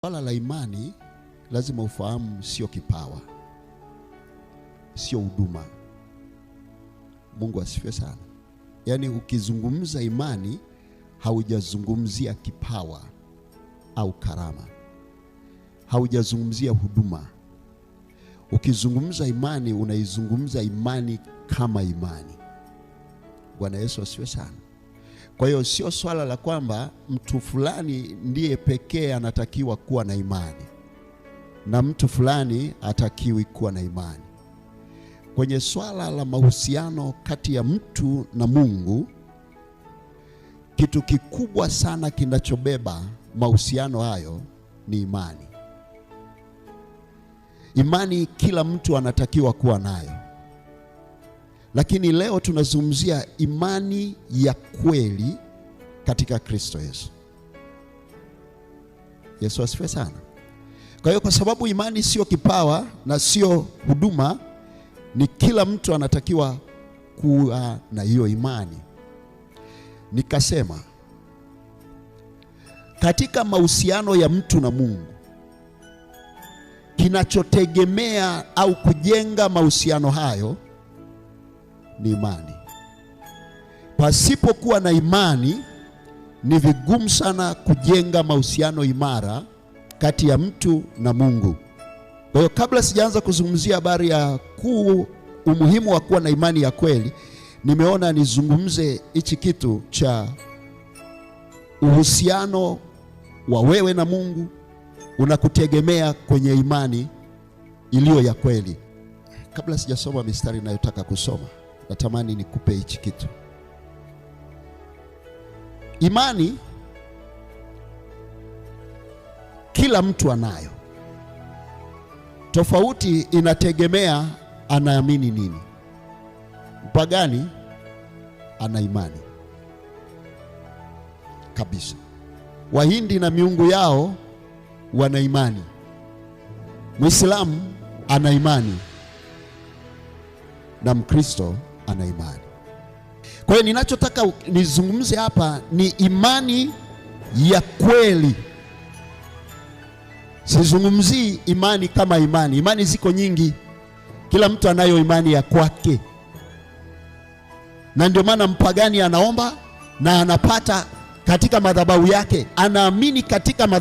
Swala la imani lazima ufahamu, sio kipawa, sio huduma. Mungu asifiwe sana. Yaani ukizungumza imani haujazungumzia kipawa au karama, haujazungumzia huduma. Ukizungumza imani unaizungumza imani kama imani. Bwana Yesu asifiwe sana. Kwa hiyo sio swala la kwamba mtu fulani ndiye pekee anatakiwa kuwa na imani na mtu fulani hatakiwi kuwa na imani. Kwenye swala la mahusiano kati ya mtu na Mungu, kitu kikubwa sana kinachobeba mahusiano hayo ni imani. Imani kila mtu anatakiwa kuwa nayo. Lakini leo tunazungumzia imani ya kweli katika Kristo Yesu. Yesu asifiwe sana. Kwa hiyo kwa sababu imani sio kipawa na sio huduma, ni kila mtu anatakiwa kuwa na hiyo imani. Nikasema katika mahusiano ya mtu na Mungu, kinachotegemea au kujenga mahusiano hayo ni imani. Pasipokuwa na imani ni vigumu sana kujenga mahusiano imara kati ya mtu na Mungu. Kwa hiyo kabla sijaanza kuzungumzia habari ya umuhimu wa kuwa na imani ya kweli, nimeona nizungumze hichi kitu cha uhusiano wa wewe na Mungu unakutegemea kwenye imani iliyo ya kweli. Kabla sijasoma mistari ninayotaka kusoma, natamani nikupe hichi kitu. Imani kila mtu anayo. Tofauti inategemea anaamini nini. Mpagani ana imani kabisa. Wahindi na miungu yao wana imani. Muislamu ana imani na Mkristo ana imani. Kwa hiyo ninachotaka nizungumze hapa ni imani ya kweli. Sizungumzii imani kama imani. Imani ziko nyingi. Kila mtu anayo imani ya kwake. Na ndio maana mpagani anaomba na anapata katika madhabahu yake. Anaamini katika